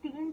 3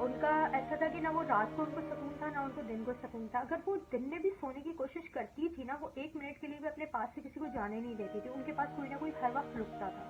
ان کا ایسا تھا کہ نہ وہ رات کو ان کو سکون تھا نہ ان کو دن کو سکون تھا. اگر وہ دن میں بھی سونے کی کوشش کرتی تھی نا, وہ 1 منٹ کے لیے بھی اپنے پاس سے کسی کو جانے نہیں دیتی تھی. ان کے پاس کوئی نہ کوئی ہر وقت رکتا تھا.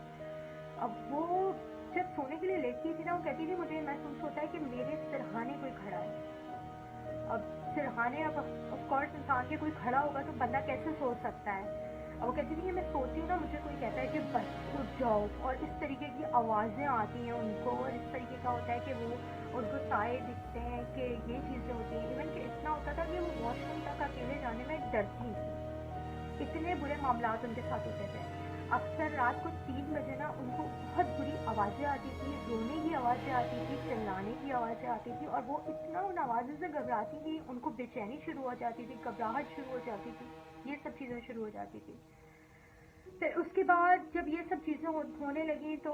اب وہ جب سونے کے لیے لیٹتی تھی نا, وہ کہتی تھی مجھے محسوس ہوتا ہے کہ میرے سرہانے کوئی کھڑا ہے. اب سرہانے, اب آف کورس انسان کے کوئی کھڑا ہوگا تو بندہ کیسے سو سکتا ہے. اب وہ کہتی تھی کہ میں سوتی ہوں نا, مجھے کوئی کہتا ہے کہ بس اٹھ جاؤ, اور اس طریقے کی آوازیں آتی ہیں ان کو, اور اس طریقے کا ہوتا ہے کہ وہ ان کو سائے دکھتے ہیں, کہ یہ چیزیں ہوتی ہیں. ایون کہ اتنا ہوتا تھا کہ وہ واش روم تک اکیلے جانے میں ڈرتی تھی. اتنے برے معاملات ان کے ساتھ ہوتے تھے. اکثر رات کو 3 بجے نا ان کو بہت بری آوازیں آتی تھی, رونے کی آوازیں آتی تھی, چلانے کی آوازیں آتی تھی, اور وہ اتنا ان آوازوں سے گھبراتی تھی, ان کو بے چینی شروع ہو جاتی تھی, گھبراہٹ شروع ہو جاتی تھی, یہ سب چیزیں شروع ہو جاتی تھی. پھر اس کے بعد جب یہ سب چیزیں ہونے لگی تو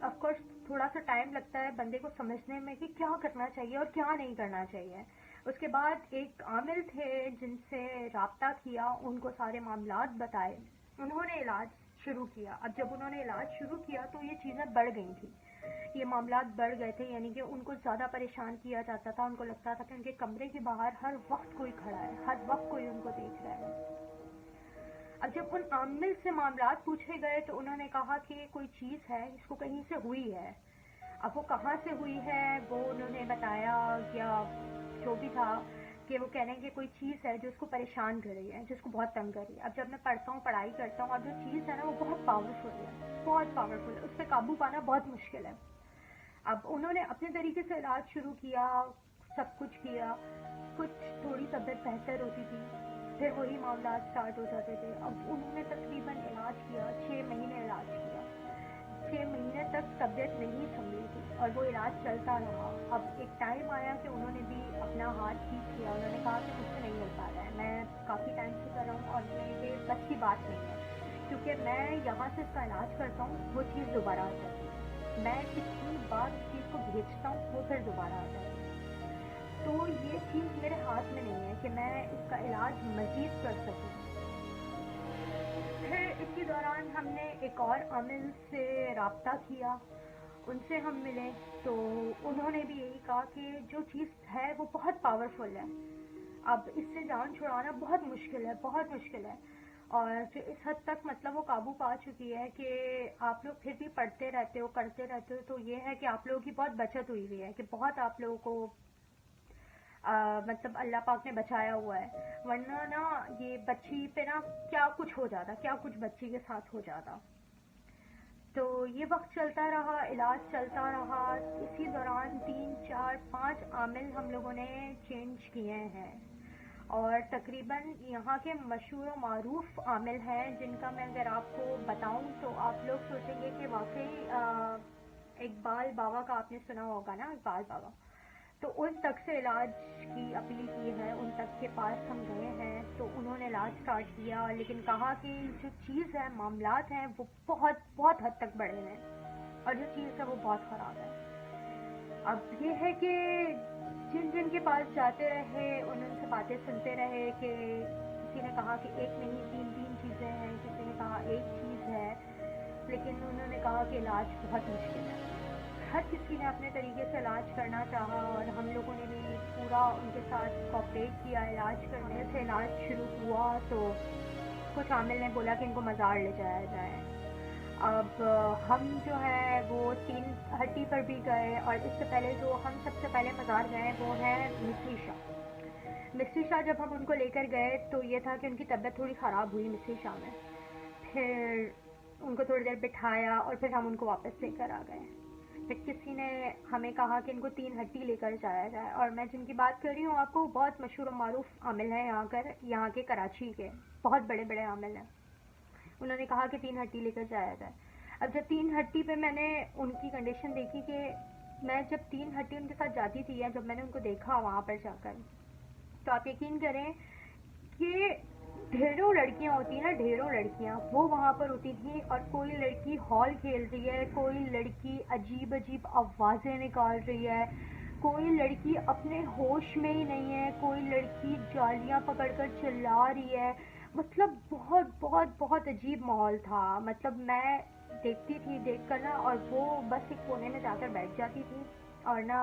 آف کورس تھوڑا سا ٹائم لگتا ہے بندے کو سمجھنے میں کہ کیا کرنا چاہیے اور کیا نہیں کرنا چاہیے. اس کے بعد ایک عامل تھے جن سے رابطہ کیا, ان کو سارے معاملات بتائے, انہوں نے علاج شروع کیا. اب جب انہوں نے علاج شروع کیا تو یہ چیزیں بڑھ گئی تھیں, یہ معاملات بڑھ گئے تھے. یعنی کہ ان کو زیادہ پریشان کیا جاتا تھا, ان کو لگتا تھا کہ ان کے کمرے کے باہر ہر وقت کوئی کھڑا ہے, ہر وقت کوئی ان کو دیکھ رہا ہے. اب جب ان عامل سے معاملات پوچھے گئے تو انہوں نے کہا کہ کوئی چیز ہے اس کو کہیں سے ہوئی ہے. اب وہ کہاں سے ہوئی ہے وہ انہوں نے بتایا, یا جو بھی تھا, کہ وہ کہہ رہے ہیں کہ کوئی چیز ہے جو اس کو پریشان کر رہی ہے, جو اس کو بہت تنگ کر رہی ہے. اب جب میں پڑھتا ہوں, پڑھائی کرتا ہوں, اور جو چیز ہے نا وہ بہت پاورفل ہے, بہت پاورفل ہے, اس پہ قابو پانا بہت مشکل ہے. اب انہوں نے اپنے طریقے سے علاج شروع کیا, سب کچھ کیا, کچھ تھوڑی طبیعت بہتر ہوتی تھی, پھر وہی معاملات سٹارٹ ہو جاتے تھے. اب انہوں نے تقریباً علاج کیا, 6 مہینے علاج کیا. 6 مہینے تک طبیعت نہیں سنبھلی تھی اور وہ علاج چلتا رہا. اب ایک ٹائم آیا کہ انہوں نے بھی اپنا ہاتھ ٹھیک کیا, انہوں نے کہا کہ مجھ سے نہیں ہو پا رہا ہے, میں کافی ٹائم سے کر رہا ہوں اور میرے بس کی بات نہیں ہے, کیونکہ میں یہاں سے اس کا علاج کرتا ہوں وہ چیز دوبارہ آ جاتی ہے, میں کتنی بار اس چیز کو بھیجتا ہوں وہ پھر دوبارہ آ جاتی ہے. تو یہ چیز میرے ہاتھ میں نہیں ہے کہ میں اس کا علاج مزید کر سکوں. پھر اسی دوران ہم نے ایک اور عامل سے رابطہ کیا, ان سے ہم ملے تو انہوں نے بھی یہی کہا کہ جو چیز ہے وہ بہت پاورفل ہے, اب اس سے جان چھڑانا بہت مشکل ہے, بہت مشکل ہے. اور اس حد تک مطلب وہ قابو پا چکی ہے کہ آپ لوگ پھر بھی پڑھتے رہتے ہو, کرتے رہتے ہو, تو یہ ہے کہ آپ لوگوں کی بہت بچت ہوئی ہوئی ہے, کہ بہت آپ لوگوں کو مطلب اللہ پاک نے بچایا ہوا ہے. ورنہ نا یہ بچی پہ نا کیا کچھ ہو جاتا, کیا کچھ بچی کے ساتھ ہو جاتا. تو یہ وقت چلتا رہا, علاج چلتا رہا. اسی دوران 3 4 5 عامل ہم لوگوں نے چینج کیے ہیں, اور تقریباً یہاں کے مشہور و معروف عامل ہیں جن کا میں اگر آپ کو بتاؤں تو آپ لوگ سوچیں گے کہ واقعی اقبال بابا کا آپ نے سنا ہوگا نا, اقبال بابا, تو ان تک سے علاج کی اپیل کی ہے, ان تک کے پاس ہم گئے ہیں تو انہوں نے علاج سٹارٹ کیا, لیکن کہا کہ جو چیز ہے, معاملات ہیں وہ بہت بہت حد تک بڑھے ہیں, اور جو چیز ہے وہ بہت خراب ہے. اب یہ ہے کہ جن جن کے پاس جاتے رہے ان سے باتیں سنتے رہے, کہ کسی نے کہا کہ ایک نہیں 3 چیزیں ہیں, کسی نے کہا ایک چیز ہے, لیکن انہوں نے کہا کہ علاج بہت مشکل ہے. ہر کسی نے اپنے طریقے سے علاج کرنا چاہا, اور ہم لوگوں نے بھی پورا ان کے ساتھ کوآپریٹ کیا علاج کرنے سے. علاج شروع ہوا تو کچھ عامل نے بولا کہ ان کو مزار لے جایا جائے. اب ہم جو ہے وہ 3 ہٹی پر بھی گئے, اور اس سے پہلے جو ہم سب سے پہلے مزار گئے وہ ہے مصری شاہ. مصری شاہ جب ہم ان کو لے کر گئے تو یہ تھا کہ ان کی طبیعت تھوڑی خراب ہوئی مصری شاہ میں. پھر ان کو تھوڑی دیر بٹھایا اور پھر ہم ان کو واپس لے کر آ گئے. پھر کسی نے ہمیں کہا کہ ان کو 3 ہٹی لے کر جایا جائے, اور میں جن کی بات کر رہی ہوں آپ کو بہت مشہور و معروف عامل ہیں یہاں کے کراچی کے, بہت بڑے بڑے عامل ہیں. انہوں نے کہا کہ 3 ہٹی لے کر جایا جائے. اب جب 3 ہٹی پہ میں نے ان کی کنڈیشن دیکھی, کہ میں جب 3 ہٹی ان کے ساتھ جاتی تھی, یا جب میں نے ان کو دیکھا وہاں پر جا کر, تو آپ یقین کریں کہ ڈھیروں لڑکیاں ہوتی ہیں نا, ڈھیروں لڑکیاں وہ وہاں پر ہوتی تھیں, اور کوئی لڑکی ہال کھیل رہی ہے, کوئی لڑکی عجیب عجیب آوازیں نکال رہی ہے, کوئی لڑکی اپنے ہوش میں ہی نہیں ہے, کوئی لڑکی جالیاں پکڑ کر چلا رہی ہے. مطلب بہت بہت بہت عجیب ماحول تھا. مطلب میں دیکھتی تھی, دیکھ کر نا, اور وہ بس ایک کونے میں جا کر بیٹھ جاتی تھی, اور نا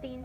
3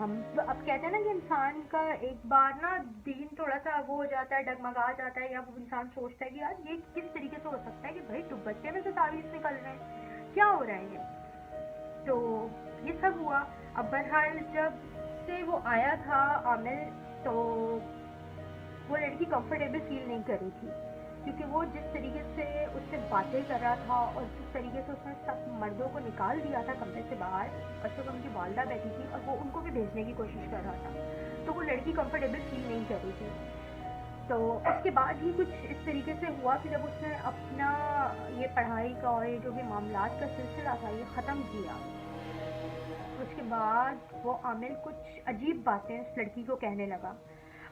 ہم اب کہتے ہیں نا کہ انسان کا ایک بار نا دین تھوڑا سا وہ ہو جاتا ہے، ڈگمگا جاتا ہے، یا وہ انسان سوچتا ہے کہ یار یہ کس طریقے سے ہو سکتا ہے کہ بھائی دوپٹے میں سے تعویذ نکل رہے ہیں، کیا ہو رہا ہے یہ. تو یہ سب ہوا. اب بہرحال جب سے وہ آیا تھا عامر، تو وہ لڑکی کمفرٹیبل فیل نہیں کر رہی تھی، کیونکہ وہ جس طریقے سے اس سے باتیں کر رہا تھا اور جس طریقے سے اس نے سب مردوں کو نکال دیا تھا کمرے سے باہر، اور صرف ان کی والدہ بیٹھی تھی اور وہ ان کو بھی بھیجنے کی کوشش کر رہا تھا، تو وہ لڑکی کمفرٹیبل فیل نہیں کر رہی تھی. تو اس کے بعد ہی کچھ اس طریقے سے ہوا کہ جب اس نے اپنا یہ پڑھائی کا اور یہ جو بھی معاملات کا سلسلہ تھا یہ ختم کیا، اس کے بعد وہ عامر کچھ عجیب باتیں اس لڑکی کو کہنے لگا.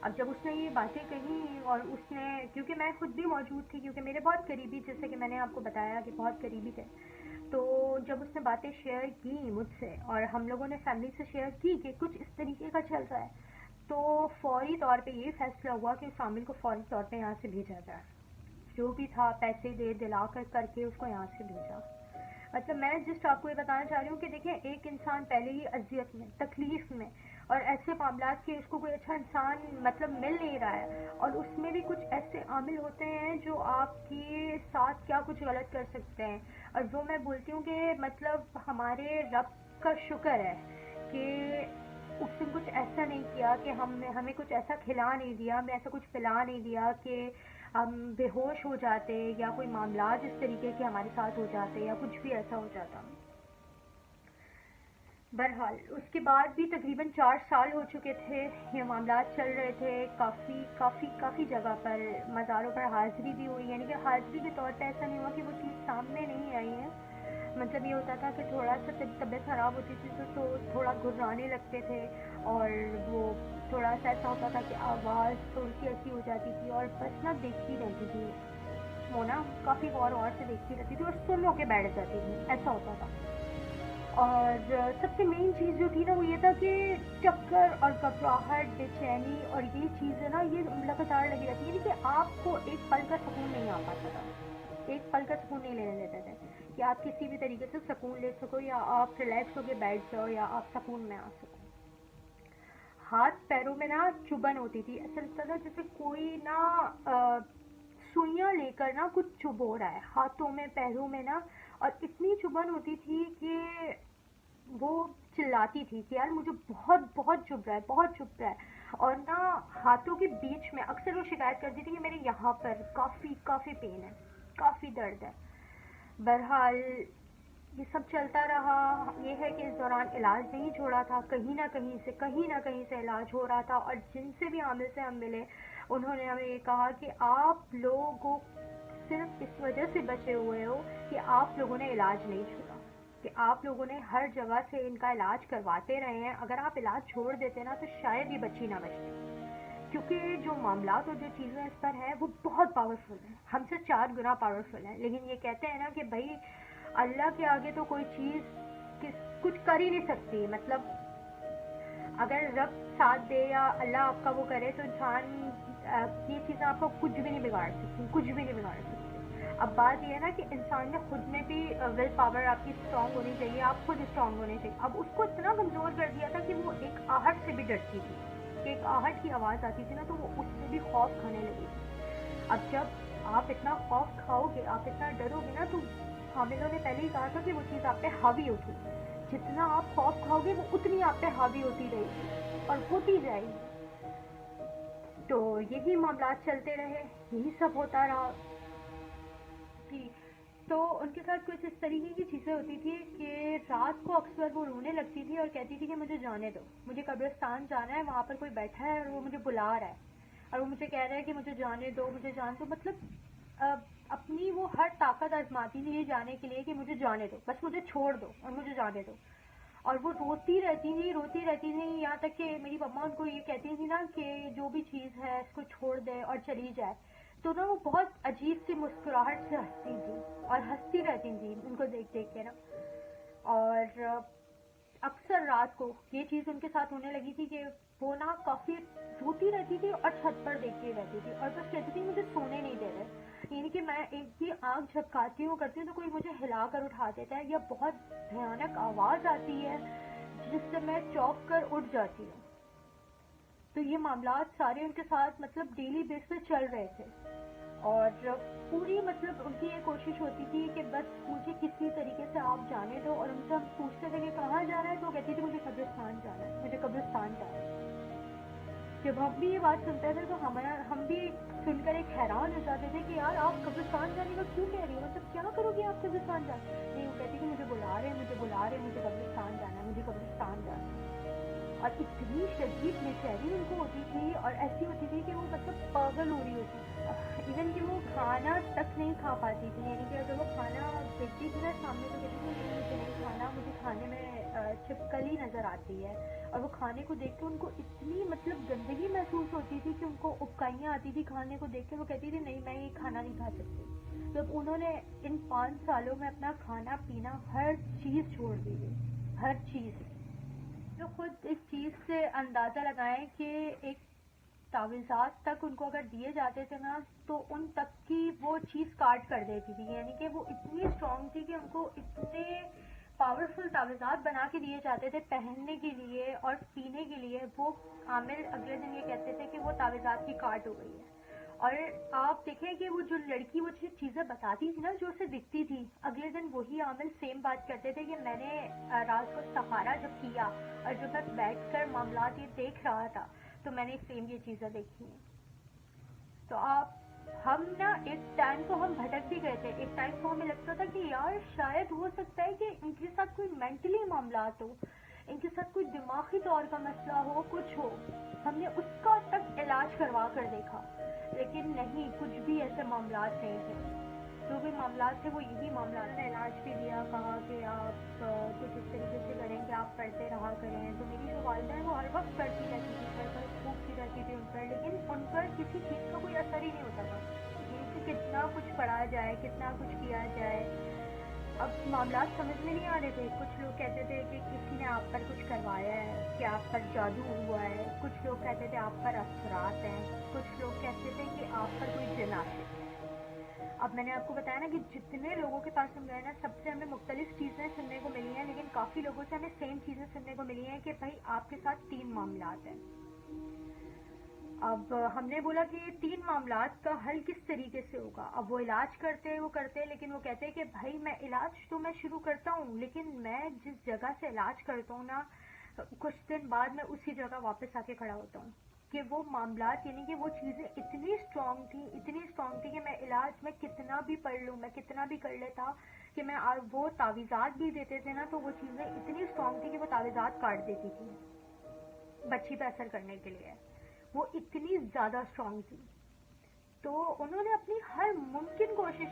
اب جب اس نے یہ باتیں کہیں، اور اس نے، کیونکہ میں خود بھی موجود تھی، کیونکہ میرے بہت قریبی، جیسے کہ میں نے آپ کو بتایا کہ بہت قریبی تھے، تو جب اس نے باتیں شیئر کی مجھ سے اور ہم لوگوں نے فیملی سے شیئر کی کہ کچھ اس طریقے کا چل رہا ہے، تو فوری طور پہ یہ فیصلہ ہوا کہ اس عامل کو فوری طور پہ یہاں سے بھیجا جائے. جو بھی تھا پیسے دے دلا کر کے اس کو یہاں سے بھیجا. مطلب میں جسٹ آپ کو یہ بتانا چاہ رہی ہوں کہ دیکھیں ایک انسان پہلے ہی اذیت میں، تکلیف میں، اور ایسے معاملات کے اس کو کوئی اچھا انسان مطلب مل نہیں رہا ہے، اور اس میں بھی کچھ ایسے عامل ہوتے ہیں جو آپ کے ساتھ کیا کچھ غلط کر سکتے ہیں. اور وہ میں بولتی ہوں کہ مطلب ہمارے رب کا شکر ہے کہ اس نے کچھ ایسا نہیں کیا کہ ہمیں کچھ ایسا کھلا نہیں دیا، ہمیں ایسا کچھ پلا نہیں دیا کہ ہم بے ہوش ہو جاتے، یا کوئی معاملات اس طریقے کے ہمارے ساتھ ہو جاتے، یا کچھ بھی ایسا ہو جاتا. بہرحال اس کے بعد بھی تقریباً 4 سال ہو چکے تھے، یہ معاملات چل رہے تھے. کافی کافی کافی جگہ پر مزاروں پر حاضری بھی ہوئی، یعنی کہ حاضری کے طور پہ ایسا نہیں ہوا کہ وہ چیز سامنے نہیں آئی ہے. مطلب یہ ہوتا تھا کہ تھوڑا سا طبیعت خراب ہوتی تھی تو تھوڑا گھبرانے لگتے تھے، اور وہ تھوڑا سا ایسا ہوتا تھا کہ آواز تھوڑی سی ایسی ہو جاتی تھی، اور بس نہ دیکھتی رہتی تھی وہ نا، کافی غور سے دیکھتی رہتی تھی اور سن ہو کے بیٹھ جاتی تھی، ایسا ہوتا تھا. اور سب سے مین چیز جو تھی نا وہ یہ تھا کہ چکر اور گھبراہٹ، بے چینی اور یہ چیزیں نا یہ لگاتار لگی رہتی ہے، کہ آپ کو ایک پل کا سکون نہیں آ پاتا تھا، ایک پل کا سکون نہیں لینے دیتے تھے کہ آپ کسی بھی طریقے سے سکون لے سکو، یا آپ ریلیکس ہو کے بیٹھ جاؤ، یا آپ سکون میں آ سکو. ہاتھ پیروں میں نا چبھن ہوتی تھی، ایسا لگتا تھا جیسے کوئی نا سوئیاں لے کر نا کچھ چبھو رہا ہے ہاتھوں میں پیروں میں نا، اور اتنی چبھن ہوتی تھی کہ وہ چلاتی تھی کہ یار مجھے بہت بہت چبھ رہا ہے، بہت چبھ رہا ہے. اور نا ہاتھوں کے بیچ میں اکثر وہ شکایت کرتی تھی کہ میرے یہاں پر کافی کافی پین ہے، کافی درد ہے. بہرحال یہ سب چلتا رہا. یہ ہے کہ اس دوران علاج نہیں چھوڑا تھا، کہیں نہ کہیں سے علاج ہو رہا تھا. اور جن سے بھی عامل سے ہم ملے انہوں نے ہمیں یہ کہا کہ آپ لوگوں صرف اس وجہ سے بچے ہوئے ہو کہ آپ لوگوں نے علاج نہیں چھوڑا، کہ آپ لوگوں نے ہر جگہ سے ان کا علاج کرواتے رہے ہیں. اگر آپ علاج چھوڑ دیتے نا تو شاید یہ بچی نہ بچتی، کیونکہ جو معاملات اور جو چیزیں اس پر ہیں وہ بہت پاورفل ہیں، ہم سے 4 گنا پاورفل ہیں. لیکن یہ کہتے ہیں نا کہ بھائی اللہ کے آگے تو کوئی چیز کچھ کر ہی نہیں سکتی. مطلب اگر رب ساتھ دے یا اللہ آپ کا وہ کرے تو انسان یہ چیزیں آپ کو کچھ بھی نہیں بگاڑ سکتی، کچھ بھی نہیں بگاڑ سکتی. اب بات یہ ہے نا کہ انسان میں خود میں بھی ول پاور آپ کی اسٹرانگ ہونی چاہیے، آپ خود اسٹرانگ ہونے چاہیے. اب اس کو اتنا کمزور کر دیا تھا کہ وہ ایک آہٹ سے بھی ڈرتی تھی، کہ ایک آہٹ کی آواز آتی تھی نا تو وہ اس سے بھی خوف کھانے لگی تھی. اب جب آپ اتنا خوف کھاؤ گے، آپ اتنا ڈرو گے نا، تو حاملوں نے پہلے ہی کہا تھا کہ وہ چیز آپ پہ حاوی ہوتی، جتنا آپ خوف کھاؤ گے وہ اتنی آپ پہ حاوی ہوتی رہے گی اور ہوتی جائے گی. تو یہی معاملات چلتے رہے، یہی سب ہوتا رہا. جی. تو ان کے ساتھ کچھ اس طریقے کی چیزیں ہوتی تھی کہ رات کو اکثر وہ رونے لگتی تھی اور کہتی تھی کہ مجھے جانے دو، مجھے قبرستان جانا ہے، وہاں پر کوئی بیٹھا ہے اور وہ مجھے بلا رہا ہے اور وہ مجھے کہہ رہا ہے کہ مجھے جانے دو، مجھے جان دو. مطلب اپنی وہ ہر طاقت آزماتی تھی یہ جانے کے لیے کہ مجھے جانے دو، بس مجھے چھوڑ دو اور مجھے جانے دو. اور وہ روتی رہتی تھی یہاں تک کہ میری مما ان کو یہ کہتی تھی نا کہ جو بھی چیز ہے اس کو چھوڑ دے اور چلی جائے. تو نا وہ بہت عجیب سی مسکراہٹ سے ہنستی تھی اور ہنستی رہتی تھی ان کو دیکھ دیکھ کے نا. اور اکثر رات کو یہ چیز ان کے ساتھ ہونے لگی تھی کہ وہ نا کافی روتی رہتی تھی اور چھت پر دیکھتی رہتی تھی اور بس کہتی تھی مجھے سونے نہیں دے رہے. یعنی کہ میں ایک بھی آنکھ جھپکاتی ہوں کرتی ہوں تو کوئی مجھے ہلا کر اٹھا دیتا ہے، یا بہت بھیانک آواز آتی ہے جس سے میں چونک کر اٹھ جاتی ہوں. تو یہ معاملات سارے ان کے ساتھ مطلب ڈیلی بیس پہ چل رہے تھے اور پوری مطلب ان کی یہ کوشش ہوتی تھی کہ بس مجھے کسی طریقے سے آپ جانے دو. اور ان سے ہم پوچھتے تھے کہ کہاں جانا ہے تو وہ کہتی تھی مجھے قبرستان جانا ہے, مجھے قبرستان جانا ہے. جب ہم بھی یہ بات سنتے تھے تو ہم بھی سن کر ایک حیران ہو جاتے تھے کہ یار آپ قبرستان جانے کا کیوں کہہ رہی ہو, مطلب کیا کرو گی آپ قبرستان جانے. نہیں, وہ کہتی کہ مجھے بلا رہے ہیں, مجھے بلا رہے ہیں, مجھے قبرستان جانا ہے, مجھے قبرستان جانا ہے. اور اتنی شدید بے چینی ان کو ہوتی تھی اور ایسی ہوتی تھی کہ وہ مطلب پاگل ہو رہی ہوتی تھی. ایون کہ وہ کھانا تک نہیں کھا پاتی تھی, یعنی کہ اگر وہ کھانا دیکھتی تھی نا سامنے تو کہتی تھی مجھے نہیں کھانا, مجھے کھانے میں چھپکلی نظر آتی ہے. اور وہ کھانے کو دیکھ کے ان کو اتنی مطلب گندگی محسوس ہوتی تھی کہ ان کو اکائیاں آتی تھی کھانے کو دیکھ کے. وہ کہتی تھی نہیں, میں یہ کھانا نہیں کھا سکتی. جب انہوں نے ان 5 سالوں میں اپنا کھانا پینا ہر چیز چھوڑ دی تھی, ہر چیز. تو خود اس چیز سے اندازہ لگائیں کہ ایک تعویذات تک ان کو اگر دیے جاتے تھے نا تو ان تک کی وہ چیز کاٹ کر دیتی تھی. یعنی کہ وہ اتنی اسٹرانگ تھی کہ ان کو اتنے پاورفل تعویذات بنا کے دیے جاتے تھے پہننے کے لیے اور پینے کے لیے. وہ عامر اگلے دن یہ کہتے تھے کہ وہ تعویذات کی کاٹ ہو گئی ہے. اور آپ دیکھیں کہ وہ جو لڑکی وہ چیزیں بتاتی تھی نا جو اسے دکھتی تھی, اگلے دن وہی عامل سیم بات کرتے تھے کہ میں نے رات کو سہارا جب کیا اور جب میں بیٹھ کر معاملات یہ دیکھ رہا تھا تو میں نے سیم یہ چیزیں دیکھی ہیں. تو ہم نا ایک ٹائم کو ہم بھٹک بھی گئے تھے. ایک ٹائم کو ہمیں لگتا تھا کہ یار شاید ہو سکتا ہے کہ ان کے ساتھ کوئی مینٹلی معاملات ہو, ان کے ساتھ کوئی دماغی طور کا مسئلہ ہو, کچھ ہو. ہم نے اس کا تک علاج کروا کر دیکھا لیکن نہیں, کچھ بھی ایسے معاملات نہیں تھے. جو بھی معاملات تھے وہ یہی معاملات نے علاج بھی دیا, کہا کہ آپ کچھ اس طریقے سے کریں کہ آپ پڑھتے رہا کریں. تو میری جو والدہ ہے وہ ہر وقت پڑھتی رہتی تھی, پڑھ کر پھونکتی رہتی تھی ان پر, لیکن ان پر کسی چیز کا کوئی اثر ہی نہیں ہوتا تھا. یعنی کہ کتنا کچھ پڑھا جائے, کتنا کچھ کیا جائے, اب معاملات سمجھ میں نہیں آ رہے تھے. کچھ لوگ کہتے تھے کہ کسی نے آپ پر کچھ کروایا ہے, کہ آپ پر جادو ہوا ہے. کچھ لوگ کہتے تھے آپ پر اثرات ہیں. کچھ لوگ کہتے تھے کہ آپ پر کوئی جن عاشق ہے. اب میں نے آپ کو بتایا نا کہ جتنے لوگوں کے پاس ہم گئے نا سب سے ہمیں مختلف چیزیں سننے کو ملی ہیں, لیکن کافی لوگوں سے ہمیں سیم چیزیں سننے کو ملی ہیں کہ بھائی آپ کے ساتھ 3 معاملات ہیں. اب ہم نے بولا کہ یہ 3 معاملات کا حل کس طریقے سے ہوگا. اب وہ علاج کرتے لیکن وہ کہتے ہیں کہ بھائی میں علاج تو میں شروع کرتا ہوں, لیکن میں جس جگہ سے علاج کرتا ہوں نا کچھ دن بعد میں اسی جگہ واپس آ کے کھڑا ہوتا ہوں. کہ وہ معاملات یعنی کہ وہ چیزیں اتنی اسٹرانگ تھی کہ میں علاج میں کتنا بھی پڑھ لوں, میں کتنا بھی کر لیتا کہ میں وہ تعویذات بھی دیتے تھے نا تو وہ چیزیں اتنی اسٹرانگ تھی کہ وہ تعویذات کاٹ دیتی تھی بچی پہ اثر کرنے کے لیے. وہ اتنی زیادہ اسٹرانگ تھی. تو انہوں نے اپنی ہر ممکن کوشش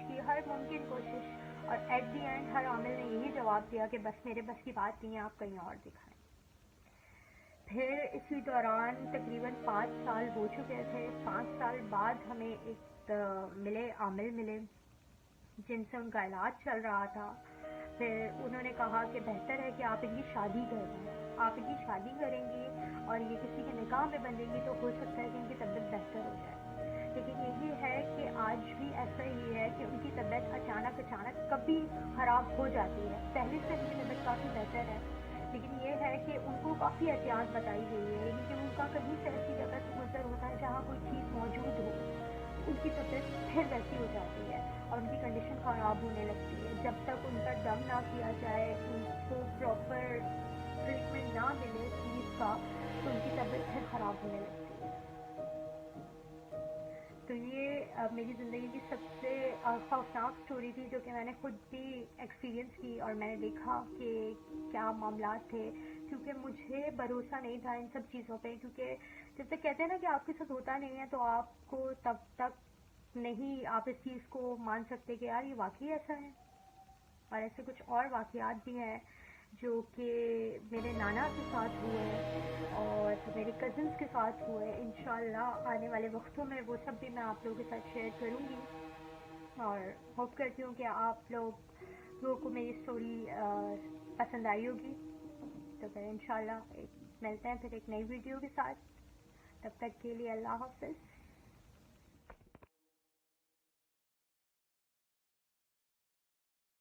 اور ایٹ دی اینڈ ہر عامل نے یہی جواب دیا کہ بس میرے بس کی بات نہیں ہے, آپ کہیں اور دکھائیں. پھر اسی دوران تقریباً 5 سال ہو چکے تھے. 5 سال بعد ہمیں ایک عامل ملے جن سے ان کا علاج چل رہا تھا. پھر انہوں نے کہا کہ بہتر ہے کہ آپ ان کی شادی کر دیں. آپ ان کی شادی کریں گی اور یہ کسی کے نکاح میں بندیں گی تو ہو سکتا ہے کہ ان کی طبیعت بہتر ہو جائے. لیکن یہی ہے کہ آج بھی ایسا ہی ہے کہ ان کی طبیعت اچانک کبھی خراب ہو جاتی ہے. پہلے سے ان کی طبیعت کافی بہتر ہے, لیکن یہ ہے کہ ان کو کافی احتیاط بتائی گئی ہے. یعنی کہ ان کا کہیں سے ایسی جگہ سے گزر ہوتا ہے جہاں کوئی چیز موجود ہو تو ان کی طبیعت پھر ویسی ہو جاتی ہے اور ان کی کنڈیشن خراب ہونے لگتی ہے. جب تک ان پر دم نہ کیا جائے, ان کو پراپر ٹریٹمنٹ نہ ملے اس چیز کا تو ان کی طبیعت پھر خراب ہونے لگتی ہے. تو یہ میری زندگی کی سب سے خوفناک سٹوری تھی جو کہ میں نے خود بھی ایکسپیرینس کی اور میں نے دیکھا کہ کیا معاملات تھے. کیونکہ مجھے بھروسہ نہیں تھا ان سب چیزوں پہ, کیونکہ جب تک کہتے ہیں نا کہ آپ کے ساتھ ہوتا نہیں ہے تو آپ کو تب تک نہیں آپ اس چیز کو مان سکتے کہ یار یہ واقعی ایسا ہے. اور ایسے کچھ اور واقعات بھی ہیں جو کہ میرے نانا کے ساتھ ہوئے اور میرے کزنس کے ساتھ ہوئے. انشاءاللہ آنے والے وقتوں میں وہ سب بھی میں آپ لوگوں کے ساتھ شیئر کروں گی اور ہوپ کرتی ہوں کہ آپ لوگوں کو میری اسٹوری پسند آئی ہوگی. تو پھر انشاءاللہ ملتے ہیں پھر ایک نئی ویڈیو کے ساتھ. تب تک کے لیے اللہ حافظ.